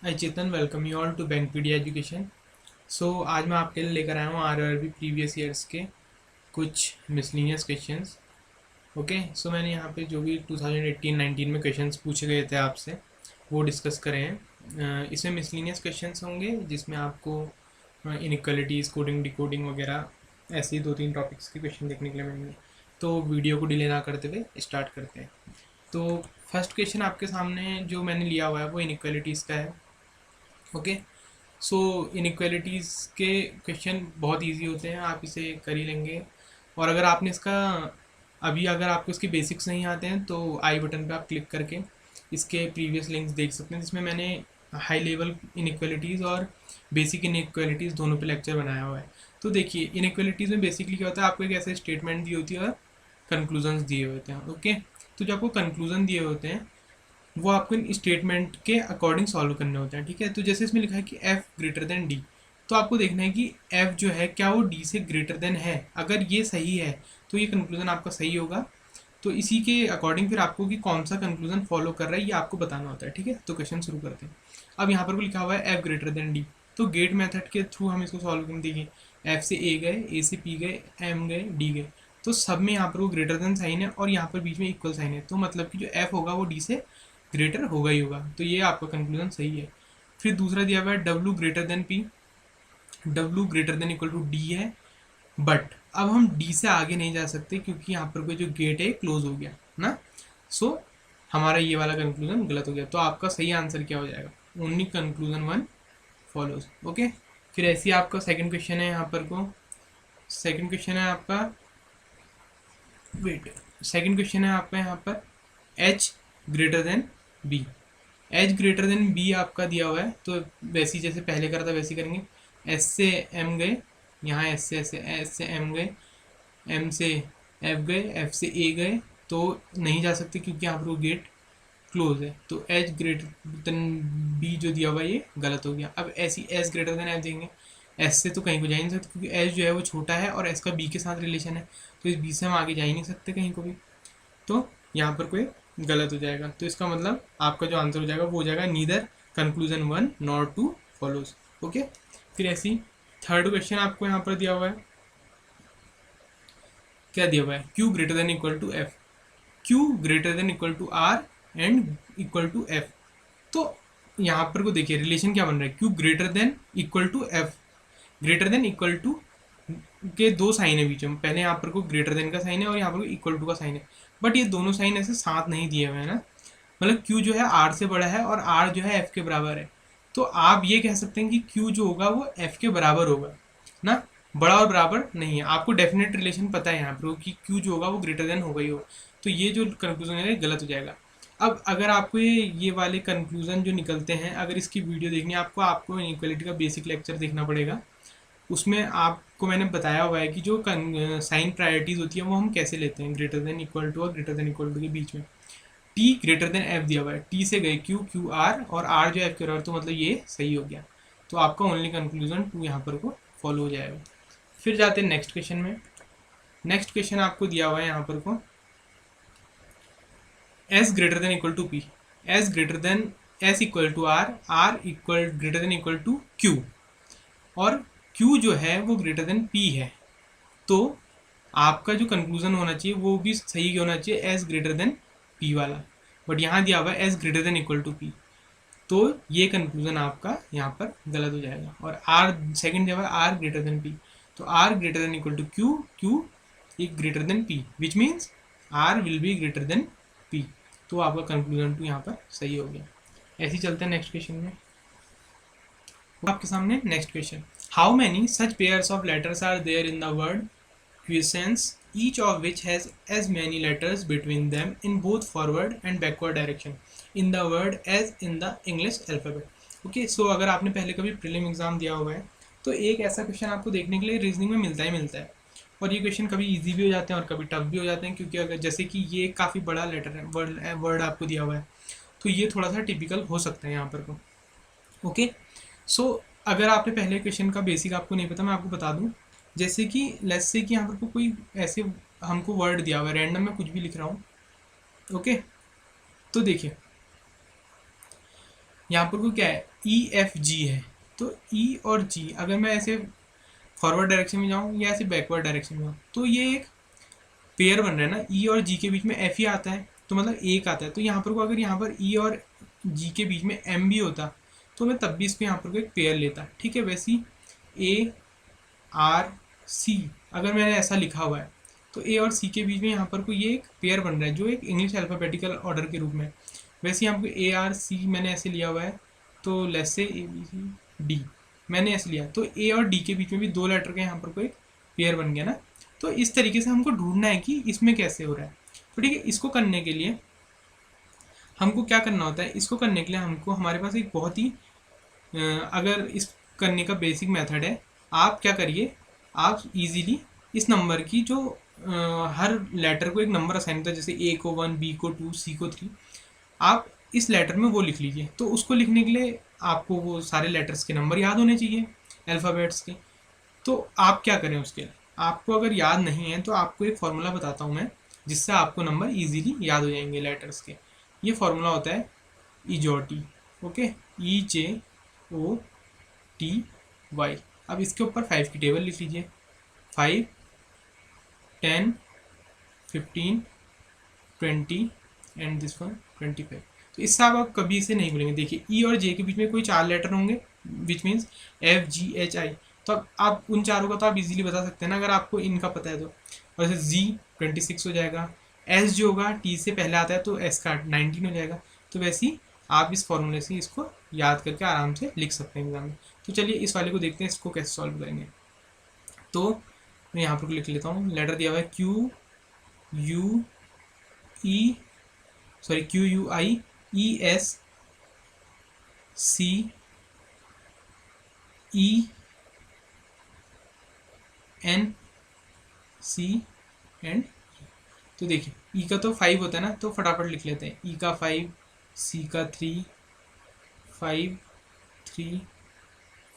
I Chetan welcome you all to Bankpedia education. So आज मैं आपके लिए लेकर आया हूँ आरआरबी प्रीवियस ईयर्स के कुछ मिसलिनियस क्वेश्चंस। ओके, सो मैंने यहाँ पे जो भी 2018-19 में क्वेश्चंस पूछे गए थे आपसे वो डिस्कस करे हैं। इसमें मिसलिनियस क्वेश्चंस होंगे जिसमें आपको इनइक्वालिटीज़, कोडिंग, डिकोडिंग वगैरह ऐसे ही 2-3 टॉपिक्स के क्वेश्चन देखने के लिए मिलेंगे। तो वीडियो को डिले ना करते हुए स्टार्ट करते हैं। तो फर्स्ट क्वेश्चन आपके सामने जो मैंने लिया हुआ है वो इनइक्वालिटीज़ का है। ओके, सो इनइक्वालिटीज़ के क्वेश्चन बहुत इजी होते हैं, आप इसे कर ही लेंगे। और अगर आपने इसका अगर आपको इसके बेसिक्स नहीं आते हैं तो आई बटन पे आप क्लिक करके इसके प्रीवियस लिंक्स देख सकते हैं, जिसमें मैंने हाई लेवल इनइक्वालिटीज़ और बेसिक इनइक्वालिटीज़ दोनों पे लेक्चर बनाया हुआ है। तो देखिए, इनइक्वालिटीज़ में बेसिकली क्या होता है, आपको एक ऐसे स्टेटमेंट दी होती है और कंक्लूजन्स दिए होते हैं। ओके, तो जो आपको कंक्लूजन दिए होते हैं वो आपको इन स्टेटमेंट के अकॉर्डिंग सॉल्व करने होते हैं। ठीक है, तो जैसे इसमें लिखा है कि f ग्रेटर देन डी, तो आपको देखना है कि f जो है क्या वो d से ग्रेटर देन है। अगर ये सही है तो ये कंक्लूजन आपका सही होगा। तो इसी के अकॉर्डिंग फिर आपको कि कौन सा कंक्लूजन फॉलो कर रहा है ये आपको बताना होता है। ठीक है, तो क्वेश्चन शुरू करते हैं। अब यहाँ पर भी लिखा हुआ है f ग्रेटर देन डी, तो गेट मेथड के थ्रू हम इसको सॉल्व कर देंगे। f से a गए, a से p गए, m गए, d गए, तो सब में यहाँ पर वो ग्रेटर देन साइन है और यहाँ पर बीच में इक्वल साइन है, तो मतलब कि जो f होगा वो d से ग्रेटर होगा ही होगा। तो ये आपका कंक्लूजन सही है। फिर दूसरा दिया हुआ है W greater than P, W greater than equal to D है, बट अब हम डी से आगे नहीं जा सकते क्योंकि यहाँ पर कोई जो गेट है क्लोज हो गया ना। सो हमारा ये वाला कंक्लूजन गलत हो गया। तो आपका सही आंसर क्या हो जाएगा, only conclusion one follows. Okay, फिर ऐसे ही आपका सेकंड क्वेश्चन है यहाँ पर को, सेकंड क्वेश्चन है आपका, वेट, सेकंड क्वेश्चन है आपका यहाँ पर H greater than B, H greater than B आपका दिया हुआ है। तो वैसे ही जैसे पहले करा था वैसे ही करेंगे। एस से एम गए, यहाँ एस से एम गए, एम से एफ गए, एफ से ए गए, तो नहीं जा सकते क्योंकि यहाँ पर वो गेट क्लोज है। तो एच ग्रेटर देन बी जो दिया हुआ है ये गलत हो गया। अब ऐसी एस ग्रेटर देन एफ देंगे, एस से तो कहीं को जा ही नहीं सकते क्योंकि एस जो है वो छोटा है और एस का बी के साथ रिलेशन है, तो इस बी से हम आगे जा ही नहीं सकते कहीं को भी। तो यहाँ पर कोई गलत हो जाएगा। तो इसका मतलब आपका जो आंसर हो जाएगा वो हो जाएगा neither conclusion one nor two follows. Okay, फिर ऐसी थर्ड क्वेश्चन आपको यहाँ पर दिया हुआ है, क्या दिया हुआ है, Q greater than equal to F, Q greater than equal to R and equal to F. तो यहाँ पर को देखिए रिलेशन क्या बन रहा है, Q greater than equal to F, greater than equal to के दो साइन है बीच में, पहले यहाँ पर को ग्रेटर देन का साइन है और यहाँ पर इक्वल टू का साइन है, बट ये दोनों साइन ऐसे साथ नहीं दिए हुए हैं ना। मतलब q जो है r से बड़ा है और r जो है f के बराबर है, तो आप ये कह सकते हैं कि q जो होगा वो f के बराबर होगा ना, बड़ा और बराबर नहीं है। आपको डेफिनेट रिलेशन पता है यहाँ पर कि q जो होगा वो ग्रेटर देन होगा ही होगा। तो ये जो कंक्लूजन है गलत हो जाएगा। अब अगर आपको ये वाले कंक्लूजन जो निकलते हैं, अगर इसकी वीडियो देखनी है आपको इनइक्वालिटी का बेसिक लेक्चर देखना पड़ेगा। उसमें आपको मैंने बताया हुआ है कि जो साइन प्रायोरिटीज़ होती है वो हम कैसे लेते हैं, ग्रेटर देन इक्वल टू और ग्रेटर देन इक्वल टू के बीच में। टी ग्रेटर देन एफ दिया हुआ है, टी से गए क्यू, क्यू आर और आर जो एफ के बराबर, तो मतलब ये सही हो गया। तो आपका ओनली कंक्लूजन टू यहाँ पर को फॉलो हो जाएगा। फिर जाते हैं नेक्स्ट क्वेश्चन में। नेक्स्ट क्वेश्चन आपको दिया हुआ है यहाँ पर को, S greater than equal to P, S greater than S equal to R, R equal greater than equal to Q, और Q जो है वो ग्रेटर देन P है। तो आपका जो कंक्लूजन होना चाहिए वो भी सही होना चाहिए, एस ग्रेटर देन P वाला, बट यहाँ दिया हुआ है S greater than equal to P, तो ये कंक्लूजन आपका यहाँ पर गलत हो जाएगा। और R सेकंड दिया हुआ है आर ग्रेटर देन P, तो R greater than equal to Q, Q greater than P, which means R will be greater than P। तो आपका कंक्लूजन टू यहाँ पर सही हो गया। ऐसे ही चलते हैं नेक्स्ट क्वेश्चन में। आपके सामने next question, how many such pairs of letters are there in the word quiescence, each of which has as many letters between them in both forward and backward direction in the word as in the English alphabet। Okay, so अगर आपने पहले कभी prelim exam दिया हुआ है तो एक ऐसा क्वेश्चन आपको देखने के लिए रीजनिंग में मिलता ही मिलता है। और ये क्वेश्चन कभी इजी भी हो जाते हैं और कभी टफ भी हो जाते हैं, क्योंकि अगर जैसे कि ये काफ़ी बड़ा लेटर है, वर्ड आपको दिया हुआ है, तो ये थोड़ा सा टिपिकल हो सकता है यहाँ पर को। ओके, सो अगर आपने पहले क्वेश्चन का बेसिक आपको नहीं पता, मैं आपको बता दूं। जैसे कि लेट्स से कि यहाँ पर कोई ऐसे हमको वर्ड दिया हुआ है, रैंडम मैं कुछ भी लिख रहा हूँ। ओके, तो देखिए यहाँ पर को क्या है, EFG है, तो E और G अगर मैं ऐसे फॉरवर्ड डायरेक्शन में जाऊँ या ऐसे बैकवर्ड डायरेक्शन में जाऊँ तो ये एक पेयर बन रहा है ना, E और G के बीच में F ही आता है तो मतलब एक आता है। तो यहाँ पर को अगर यहाँ पर E और G के बीच में M भी होता तो मैं तब भी इसको यहाँ पर को एक पेयर लेता, ठीक है। वैसे ही ARC अगर मैंने ऐसा लिखा हुआ है तो A और C के बीच में यहाँ पर को ये एक पेयर बन रहा है जो एक इंग्लिश अल्फ़ाबेटिकल ऑर्डर के रूप में। वैसे यहाँ पर ARC मैंने ऐसे लिया हुआ है, तो लेट्स से ABCD मैंने ऐसे लिया, तो A और D के बीच में भी 2 लेटर का यहाँ पर को एक पेयर बन गया ना। तो इस तरीके से हमको ढूंढना है कि इसमें कैसे हो रहा है। तो ठीक है, इसको करने के लिए हमको क्या करना होता है, इसको करने के लिए हमको हमारे पास एक बहुत ही अगर इस करने का बेसिक मेथड है। आप क्या करिए, आप इजीली इस नंबर की जो हर लेटर को एक नंबर असाइन होता है, जैसे A को 1, B को 2, C को 3, आप इस लेटर में वो लिख लीजिए। तो उसको लिखने के लिए आपको वो सारे लेटर्स के नंबर याद होने चाहिए अल्फ़ाबेट्स के। तो आप क्या करें उसके लिए, आपको अगर याद नहीं है तो आपको एक फार्मूला बताता हूँ मैं, जिससे आपको नंबर इजीली याद हो जाएंगे लेटर्स के। ये फार्मूला होता है EJOTY, ओके, EJOTY। अब इसके ऊपर 5 की टेबल लिख लीजिए, 5, 10, 15, 20 एंड दिस वन 25। तो इससे आप कभी इसे नहीं भूलेंगे। देखिए E और J के बीच में कोई 4 लेटर होंगे, विच मीन्स FGHI, तो अब आप उन चारों का तो आप इजीली बता सकते हैं ना अगर आपको इनका पता है तो। और जैसे Z 26 हो जाएगा, S जो होगा T से पहले आता है तो S का 19 हो जाएगा। तो वैसे ही आप इस फॉर्मूले से इसको याद करके आराम से लिख सकते हैं एग्जाम में। तो चलिए इस वाले को देखते हैं, इसको कैसे सॉल्व करेंगे। तो मैं यहाँ पर लिख लेता हूँ, लेटर दिया हुआ है QUIESC एंड। तो देखिए E का तो 5 होता है ना, तो फटाफट लिख लेते हैं। E का 5, C का 3, 5, 3,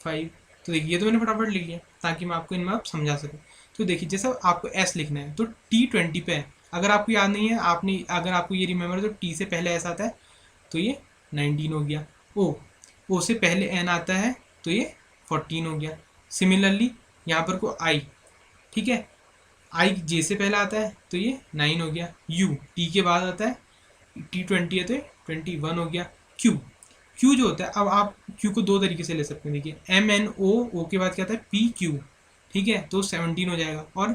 5। तो देखिए ये तो मैंने फटाफट लिख लिया ताकि मैं आपको इनमें आप समझा सकूँ। तो देखिए जैसे आपको S लिखना है तो T 20 पे है, अगर आपको याद नहीं है, आपने अगर आपको ये रिमेंबर तो T से पहले S आता है तो ये 19 हो गया। O से पहले N आता है तो ये 14 हो गया। सिमिलरली यहाँ पर को I, ठीक है, I J से पहले आता है तो ये 9 हो गया। U T के बाद आता है, T 20 है तो 21 हो गया। Q जो होता है, अब आप Q को 2 तरीके से ले सकते हैं। देखिए MNO, O के बाद क्या आता है PQ, ठीक है, तो 17 हो जाएगा। और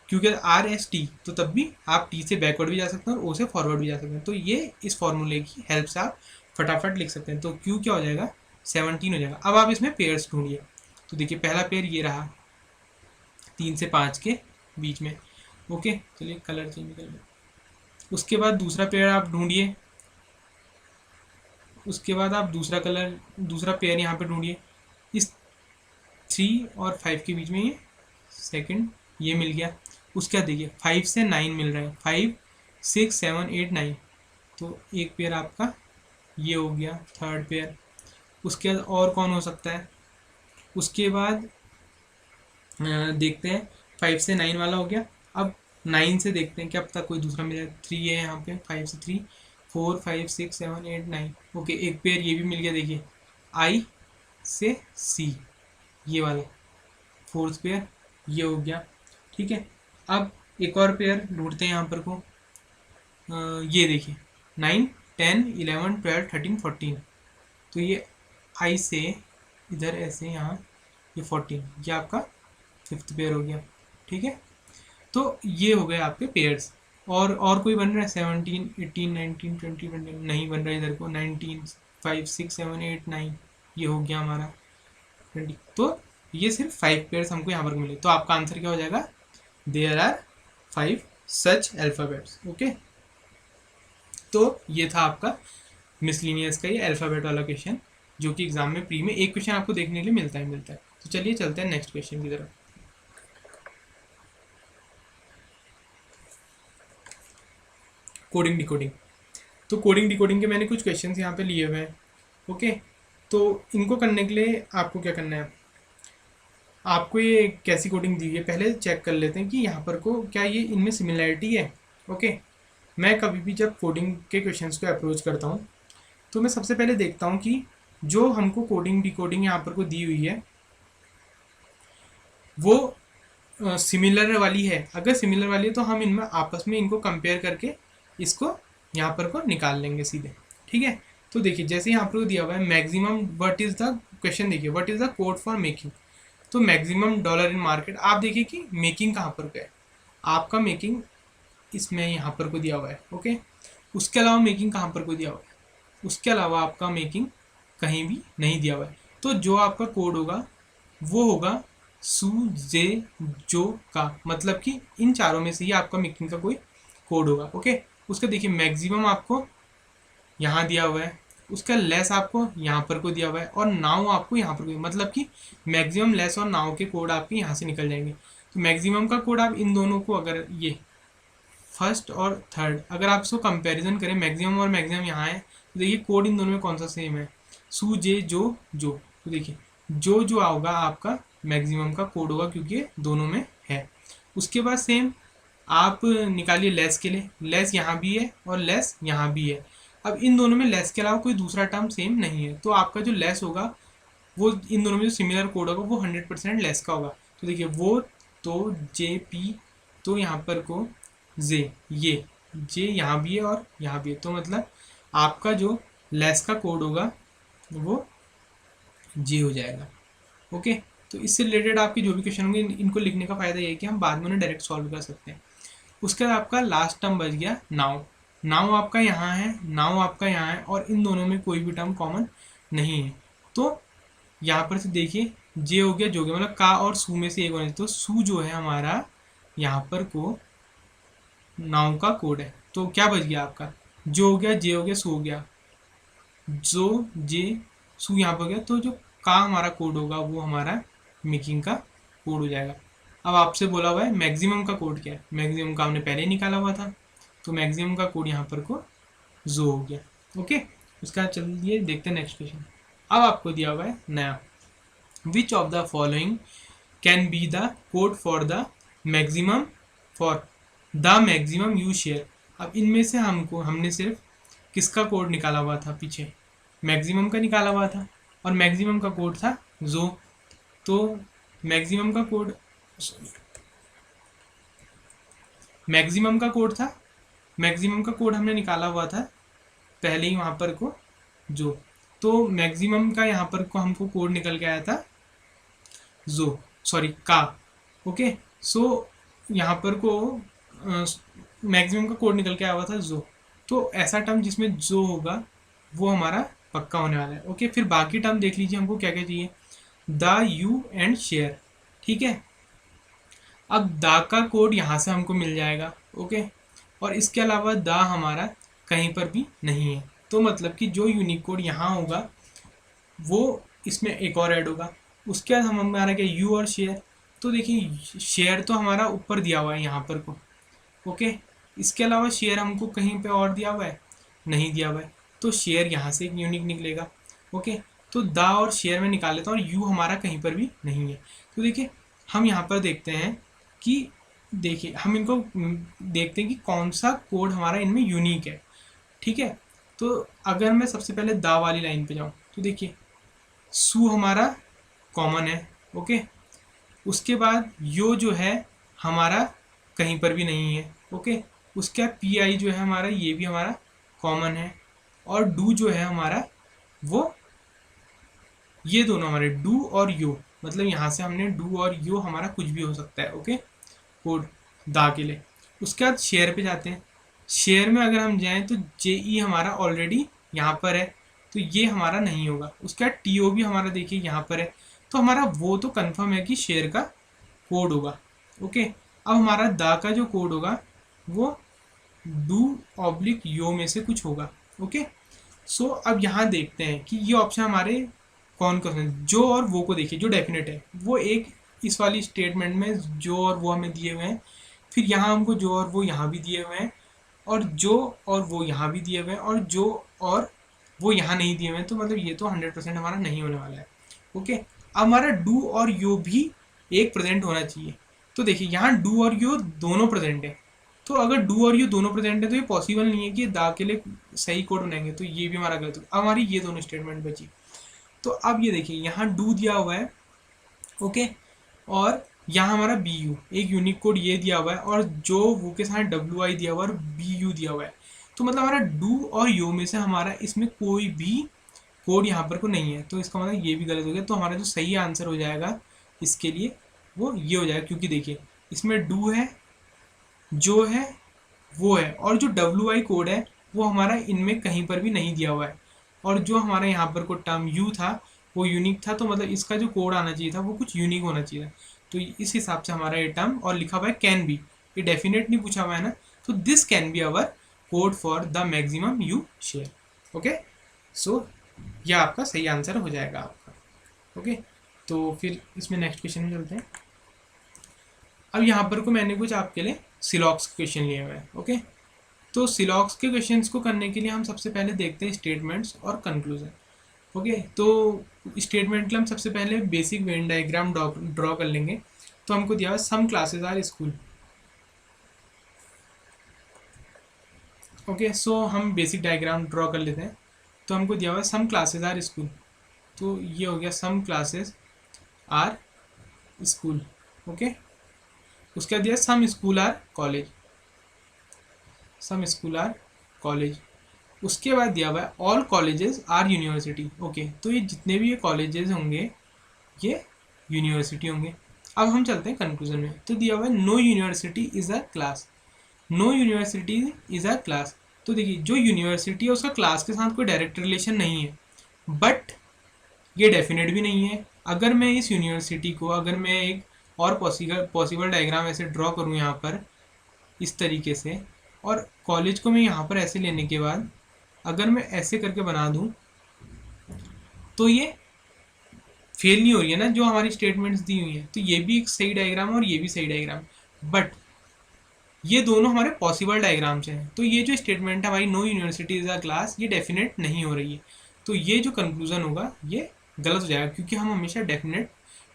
Q के RST, तो तब भी आप T से बैकवर्ड भी जा सकते हैं और O से फॉरवर्ड भी जा सकते हैं। तो ये इस फॉर्मूले की हेल्प से आप फटाफट लिख सकते हैं। तो Q क्या हो जाएगा, 17 हो जाएगा। अब आप इसमें पेयर्स ढूंढिए। तो देखिए पहला पेयर ये रहा 3 से 5 के बीच में, ओके। चलिए कलर चेंज कर लो। उसके बाद दूसरा पेयर आप ढूंढिए, उसके बाद आप दूसरा पेयर यहाँ पे ढूंढिए। इस 3 और 5 के बीच में ये सेकंड ये मिल गया। उसके बाद देखिए 5 से 9 मिल रहा है, 5, 6, 7, 8, 9, तो एक पेयर आपका ये हो गया, थर्ड पेयर। उसके बाद और कौन हो सकता है, उसके बाद देखते हैं 5 से 9 वाला हो गया। अब 9 से देखते हैं क्या पता कोई दूसरा मिले। 3 है यहाँ पे, 5 से 3, 4, 5, 6, 7, 8, 9, ओके, एक पेयर ये भी मिल गया। देखिए I से C ये वाला फोर्थ पेयर ये हो गया, ठीक है। अब एक और पेयर ढूंढते हैं यहाँ पर को, ये देखिए 9, 10, 11, 12, 13, 14, तो ये I से इधर ऐसे यहाँ ये 14, ये आपका फिफ्थ पेयर हो गया, ठीक है। तो ये हो गए आपके पेयर्स। और कोई बन रहा है 17, 18, 19, 20, 21 नहीं बन रहा है इधर को। 19, 5, 6, 7, 8, 9 ये हो गया हमारा 20। तो ये सिर्फ 5 पेयर्स हमको यहाँ पर मिले। तो आपका आंसर क्या हो जाएगा, there are 5 such alphabets, okay. तो ये था आपका मिसलिनियस का ये अल्फ़ाबेट वाला क्वेश्चन, जो कि एग्जाम में प्री में एक क्वेश्चन आपको देखने के लिए मिलता है। तो चलिए चलते हैं नेक्स्ट क्वेश्चन की तरफ। Coding decoding. तो कोडिंग डिकोडिंग के मैंने कुछ क्वेश्चंस यहाँ पे लिए हुए हैं, ओके। तो इनको करने के लिए आपको क्या करना है, आपको ये कैसी कोडिंग दी है पहले चेक कर लेते हैं कि यहाँ पर को क्या ये इनमें सिमिलैरिटी है, ओके। मैं कभी भी जब कोडिंग के क्वेश्चंस को अप्रोच करता हूँ तो मैं सबसे पहले देखता हूँ कि जो हमको कोडिंग डिकोडिंग यहाँ पर को दी हुई है वो सिमिलर वाली है। अगर सिमिलर वाली है तो हम इनमें आपस में इनको कंपेयर करके इसको यहाँ पर को निकाल लेंगे सीधे, ठीक है। तो देखिए जैसे यहाँ पर दिया हुआ है maximum what is the question, देखिए what is the code for making, तो मैक्सिमम डॉलर इन मार्केट। आप देखिए कि मेकिंग कहाँ पर है, आपका मेकिंग इसमें यहाँ पर को दिया हुआ है, ओके। उसके अलावा मेकिंग कहाँ पर को दिया हुआ है, उसके अलावा आपका मेकिंग कहीं भी नहीं दिया हुआ है। तो जो आपका कोड होगा वो होगा सू जे जो का, मतलब कि इन चारों में से ही आपका मेकिंग का कोई कोड होगा, ओके। उसका देखिए मैक्सिमम आपको यहाँ दिया हुआ है, उसका लेस आपको यहाँ पर को दिया हुआ है, और नाउ आपको यहाँ पर को, मतलब कि मैक्सिमम, लेस और नाउ के कोड आपके यहाँ से निकल जाएंगे। तो मैक्सिमम का कोड आप इन दोनों को, अगर ये फर्स्ट और थर्ड अगर आप इसको कंपैरिजन करें, मैक्सिमम और मैक्सिमम यहाँ है, तो देखिए कोड इन दोनों में कौन सा सेम है, सू जे जो जो। तो देखिए जो होगा आपका मैक्सिमम का कोड होगा क्योंकि ये दोनों में है। उसके बाद सेम आप निकालिए लेस के लिए, लेस यहाँ भी है और लेस यहाँ भी है। अब इन दोनों में लेस के अलावा कोई दूसरा टर्म सेम नहीं है, तो आपका जो लेस होगा वो इन दोनों में जो सिमिलर कोड होगा वो 100% लेस का होगा। तो देखिए वो तो जे पी, तो यहाँ पर को जे, ये जे यहाँ भी है और यहाँ भी है, तो मतलब आपका जो लेस का कोड होगा वो जे हो जाएगा, ओके। तो इससे रिलेटेड आपके जो भी क्वेश्चन होंगे इनको लिखने का फ़ायदा ये है कि हम बाद में उन्हें डायरेक्ट सॉल्व कर सकते हैं। उसके बाद आपका लास्ट टर्म बच गया नाउ। नाउ आपका यहाँ है, नाउ आपका यहाँ है, और इन दोनों में कोई भी टर्म कॉमन नहीं है। तो यहाँ पर से देखिए जे हो गया, जो हो गया, मतलब का और सू में से एक होना चाहिए। तो सू जो है हमारा यहाँ पर को नाउ का कोड है, तो क्या बच गया आपका, जो हो गया, जे हो गया, सू हो गया, जो जे सू यहाँ पर गया, तो जो का हमारा कोड होगा वो हमारा मेकिंग का कोड हो जाएगा। अब आपसे बोला हुआ है मैक्सिमम का कोड क्या है, मैक्सिमम का हमने पहले ही निकाला हुआ था, तो मैक्सिमम का कोड यहाँ पर को जो हो गया, ओके। उसका चलिए देखते हैं नेक्स्ट क्वेश्चन। अब आपको दिया हुआ है नया, which of the following can be the code for the maximum for the maximum you share. अब इनमें से हमने सिर्फ किसका कोड निकाला हुआ था, पीछे मैक्सिमम का निकाला हुआ था, और मैक्सिमम का कोड था जो। तो मैक्सिमम का कोड, मैक्सिमम का कोड था, मैक्सिमम का कोड हमने निकाला हुआ था पहले ही वहाँ पर को जो। तो मैक्सिमम का यहाँ पर को हमको कोड निकल के आया था जो, सॉरी का, ओके। सो यहाँ पर को मैक्सिमम का कोड निकल के आया हुआ था जो। तो ऐसा टर्म जिसमें जो होगा वो हमारा पक्का होने वाला है, ओके। फिर बाकी टर्म देख लीजिए हमको क्या क्या चाहिए, द, यू एंड शेयर, ठीक है। अब द का कोड यहाँ से हमको मिल जाएगा, ओके, और इसके अलावा द हमारा कहीं पर भी नहीं है। तो मतलब कि जो यूनिक कोड यहाँ होगा वो इसमें एक और ऐड होगा। उसके बाद हमारा क्या, यू और शेयर। तो देखिए शेयर तो हमारा ऊपर दिया हुआ है यहाँ पर को, ओके। इसके अलावा शेयर हमको कहीं पे और दिया हुआ है, नहीं दिया हुआ है, तो शेयर यहाँ से एक यूनिक निकलेगा, ओके। तो द और शेयर में निकाल लेता हूँ, और यू हमारा कहीं पर भी नहीं है। तो देखिए हम यहाँ पर देखते हैं कि, देखिए हम इनको देखते हैं कि कौन सा कोड हमारा इनमें यूनिक है, ठीक है। तो अगर मैं सबसे पहले द वाली लाइन पे जाऊँ तो देखिए सू हमारा कॉमन है, ओके। उसके बाद यो जो है हमारा कहीं पर भी नहीं है, ओके। उसके बाद पी आई जो है हमारा, ये भी हमारा कॉमन है, और डू जो है हमारा वो, ये दोनों हमारे डू और यो, मतलब यहाँ से हमने डू और यो हमारा कुछ भी हो सकता है, ओके, कोड दा के लिए। उसके बाद शेयर पे जाते हैं। शेयर में अगर हम जाएं तो जे ई हमारा ऑलरेडी यहाँ पर है, तो ये हमारा नहीं होगा। उसके बाद टी ओ भी हमारा देखिए यहाँ पर है, तो हमारा वो तो कंफर्म है कि शेयर का कोड होगा, ओके। अब हमारा दा का जो कोड होगा वो डू ऑब्लिक यो में से कुछ होगा, ओके। सो अब यहाँ देखते हैं कि ये ऑप्शन हमारे कौन कौन है। जो और वो को देखिए, जो डेफिनेट है वो एक इस वाली स्टेटमेंट में जो और वो हमें दिए हुए हैं, फिर यहाँ हमको जो और वो यहाँ भी दिए हुए हैं, और जो और वो यहाँ भी दिए हुए हैं, और जो और वो यहाँ नहीं दिए हुए हैं। तो मतलब ये तो 100% हमारा नहीं होने वाला है, ओके। अब हमारा डू और यो भी एक प्रेजेंट होना चाहिए। तो देखिए यहाँ डू और यो दोनों प्रेजेंट है, तो अगर डू और यू दोनों प्रेजेंट है तो ये पॉसिबल नहीं है कि दा के लिए सही कोड बनाएंगे, तो ये भी हमारा गलत होगा। अब हमारी ये दोनों स्टेटमेंट बची। तो अब ये देखिए यहाँ डू दिया हुआ है, ओके, और यहाँ हमारा बी यू, एक यूनिक कोड ये दिया हुआ है, और जो वो के साथ डब्ल्यू आई दिया हुआ है और बी यू दिया हुआ है। तो मतलब हमारा डू और यू में से हमारा इसमें कोई भी कोड यहाँ पर को नहीं है, तो इसका मतलब ये भी गलत हो गया। तो हमारा जो सही आंसर हो जाएगा इसके लिए वो ये हो जाएगा, क्योंकि देखिए इसमें डू है, जो है वो है, और जो डब्ल्यू आई कोड है वो हमारा इनमें कहीं पर भी नहीं दिया हुआ है, और जो हमारा यहाँ पर को टर्म यू था वो यूनिक था, तो मतलब इसका जो कोड आना चाहिए था वो कुछ यूनिक होना चाहिए था। तो इस हिसाब से हमारा ये टर्म, और लिखा हुआ है कैन बी, ये डेफिनेट नहीं पूछा हुआ है ना, तो this can be our code for the maximum you share. Okay, so यह आपका सही आंसर हो जाएगा आपका। ओके, तो फिर इसमें नेक्स्ट क्वेश्चन में चलते हैं। अब यहाँ पर को मैंने कुछ आपके लिए सिलॉक्स क्वेश्चन लिए हुए हैं। ओके, तो सिलॉक्स के क्वेश्चंस को करने के लिए हम सबसे पहले देखते हैं स्टेटमेंट्स और कंक्लूजन। ओके, तो स्टेटमेंट के लिए हम सबसे पहले बेसिक वेन डायग्राम ड्रॉ कर लेंगे। तो हमको दिया हुआ some classes are school. Okay, so हम बेसिक डायग्राम ड्रॉ कर लेते हैं। तो हमको दिया हुआ सम क्लासेस आर स्कूल, तो ये हो गया some classes are school. Okay, उसके बाद दिया some school are college, some school are college. उसके बाद दिया हुआ है all colleges are university. Okay, तो ये जितने भी ये कॉलेजेस होंगे ये यूनिवर्सिटी होंगे। अब हम चलते हैं कंक्लूजन में। तो दिया हुआ है no university is a class, no university is a class. तो देखिए जो यूनिवर्सिटी है उसका क्लास के साथ कोई डायरेक्ट रिलेशन नहीं है, बट ये डेफिनेट भी नहीं है। अगर मैं इस यूनिवर्सिटी को, अगर मैं एक और पॉसिबल डायग्राम ऐसे ड्रॉ करूँ यहाँ पर इस तरीके से, और कॉलेज को मैं यहाँ पर ऐसे लेने के बाद अगर मैं ऐसे करके बना दूँ, तो ये फेल नहीं हो रही है ना जो हमारी स्टेटमेंट्स दी हुई हैं। तो ये भी एक सही डायग्राम है और ये भी सही डायग्राम, बट ये दोनों हमारे पॉसिबल डायग्राम्स हैं। तो ये जो स्टेटमेंट है हमारी no university is a class, ये डेफिनेट नहीं हो रही है। तो ये जो कंक्लूजन होगा ये गलत हो जाएगा, क्योंकि हम हमेशा डेफिनेट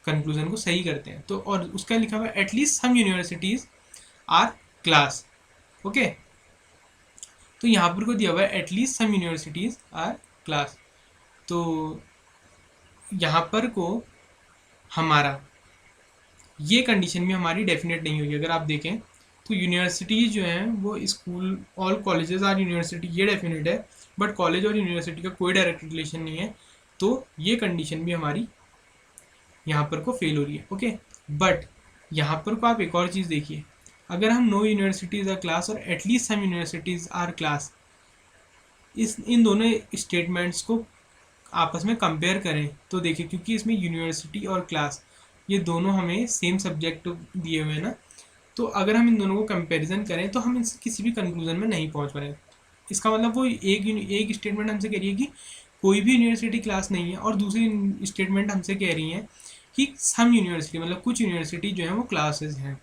कंक्लूजन को सही करते हैं। तो और उसका लिखा हुआ है at least some universities are class. Okay, तो यहाँ पर को दिया हुआ है at least some universities are class. तो यहाँ पर को हमारा ये कंडीशन भी हमारी डेफिनेट नहीं होगी। अगर आप देखें तो यूनिवर्सिटीज़ जो हैं वो school, all colleges are university, ये डेफिनेट है, बट कॉलेज और यूनिवर्सिटी का कोई डायरेक्ट रिलेशन नहीं है। तो ये कंडीशन भी हमारी यहाँ पर को फेल हो रही है। ओके, बट यहाँ पर को आप एक और चीज़ देखिए, अगर हम नो यूनिवर्सिटीज़ आर क्लास और at least some universities are class, इन दोनों स्टेटमेंट्स को आपस में कंपेयर करें तो देखिए, क्योंकि इसमें यूनिवर्सिटी और क्लास ये दोनों हमें सेम सब्जेक्ट दिए हुए हैं ना, तो अगर हम इन दोनों को कंपैरिजन करें तो हम इनसे किसी भी कंक्लूजन में नहीं पहुंच पा रहे। इसका मतलब वो एक स्टेटमेंट हमसे कह रही है कि कोई भी यूनिवर्सिटी क्लास नहीं है, और दूसरी स्टेटमेंट हमसे कह रही है कि सम यूनिवर्सिटी, मतलब कुछ यूनिवर्सिटी जो है वो क्लासेस हैं।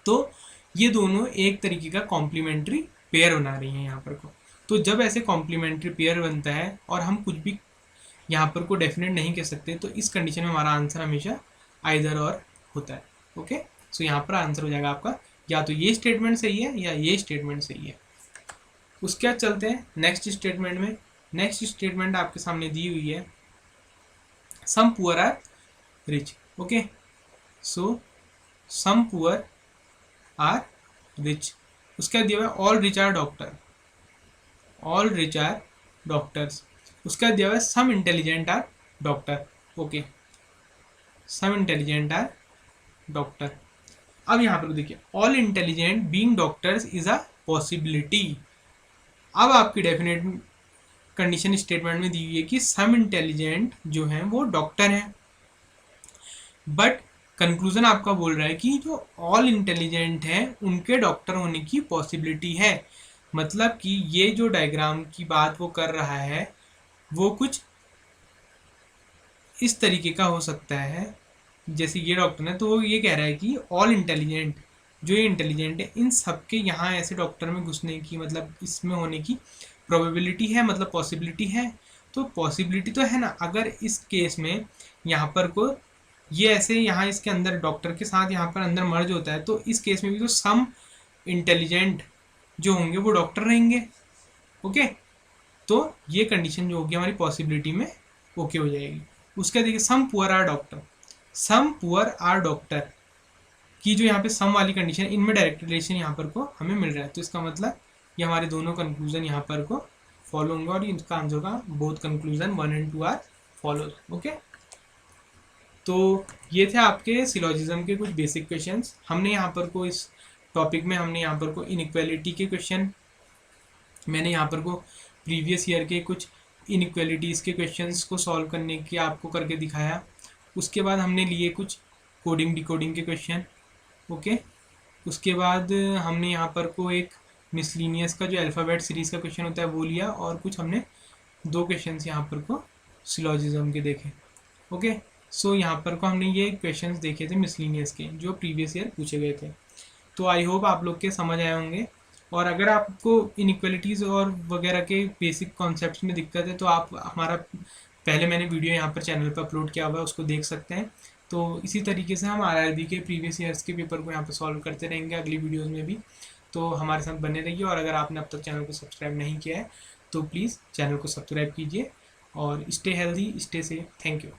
तो ये दोनों एक तरीके का कॉम्प्लीमेंट्री पेयर बना रही हैं यहाँ पर को। तो जब ऐसे कॉम्प्लीमेंट्री पेयर बनता है और हम कुछ भी यहाँ पर को डेफिनेट नहीं कह सकते, तो इस कंडीशन में हमारा आंसर हमेशा आइदर और होता है। ओके, सो यहाँ पर आंसर हो जाएगा आपका या तो ये स्टेटमेंट सही है या ये स्टेटमेंट सही है। उसके बाद चलते हैं नेक्स्ट स्टेटमेंट में। नेक्स्ट स्टेटमेंट आपके सामने दी हुई है some poor are rich. Okay, so some poor are rich. उसके बाद दिया हुआ है all rich are doctor, all rich are doctors. उसके बाद दिया हुआ है some intelligent are doctor. Okay, some intelligent are doctor. अब यहाँ पर देखिए all intelligent being doctors is a possibility. अब आपकी डेफिनेट कंडीशन स्टेटमेंट में दी हुई है कि सम इंटेलिजेंट जो हैं वो डॉक्टर हैं, बट कंक्लूजन आपका बोल रहा है कि जो ऑल इंटेलिजेंट हैं उनके डॉक्टर होने की पॉसिबिलिटी है। मतलब कि ये जो डायग्राम की बात वो कर रहा है वो कुछ इस तरीके का हो सकता है, जैसे ये डॉक्टर है तो वो ये कह रहा है कि ऑल इंटेलिजेंट, जो ये इंटेलिजेंट है इन सब के यहाँ ऐसे डॉक्टर में घुसने की, मतलब इसमें होने की प्रोबेबिलिटी है, मतलब पॉसिबिलिटी है। तो पॉसिबिलिटी तो है ना, अगर इस केस में यहाँ पर को ये ऐसे यहाँ इसके अंदर डॉक्टर के साथ यहाँ पर अंदर मर्ज होता है, तो इस केस में भी तो सम इंटेलिजेंट जो होंगे वो डॉक्टर रहेंगे। ओके, तो ये कंडीशन जो होगी हमारी पॉसिबिलिटी में ओके हो जाएगी। उसका देखिए some poor are doctor, some poor are doctor की जो यहाँ पे सम वाली कंडीशन है, इनमें डायरेक्ट रिलेशन यहाँ पर को हमें मिल रहा है। तो इसका मतलब ये हमारे दोनों कंक्लूजन यहाँ पर को फॉलो होंगे और इनका आंसर होगा both conclusion 1 and 2 are follow. Okay, तो ये थे आपके सिलोजिज्म के कुछ बेसिक क्वेश्चंस। हमने यहाँ पर को इस टॉपिक में हमने यहाँ पर को इनइक्वालिटी के क्वेश्चन, मैंने यहाँ पर को प्रीवियस ईयर के कुछ इनइक्वालिटीज़ के क्वेश्चंस को सॉल्व करने की आपको करके दिखाया। उसके बाद हमने लिए कुछ कोडिंग डिकोडिंग के क्वेश्चन। ओके, उसके बाद हमने यहाँ पर को एक मिसलिनियस का जो अल्फ़ाबेट सीरीज़ का क्वेश्चन होता है वो लिया, और कुछ हमने 2 क्वेश्चंस यहाँ पर को सिलोजिज्म के देखे। ओके, सो यहाँ पर को हमने ये क्वेश्चंस देखे थे मिसलिनियस के जो प्रीवियस ईयर पूछे गए थे। तो आई होप आप लोग के समझ आए होंगे। और अगर आपको इनइक्वालिटीज़ और वगैरह के बेसिक कॉन्सेप्ट्स में दिक्कत है तो आप हमारा पहले मैंने वीडियो यहाँ पर चैनल पर अपलोड किया हुआ है, उसको देख सकते हैं। तो इसी तरीके से हम आरआरबी के प्रीवियस ईयर्स के पेपर को यहाँ पर सॉल्व करते रहेंगे अगली वीडियोज़ में भी। तो हमारे साथ बने रहिए, और अगर आपने अब तक चैनल को सब्सक्राइब नहीं किया है तो प्लीज़ चैनल को सब्सक्राइब कीजिए, और stay healthy, stay safe. Thank you.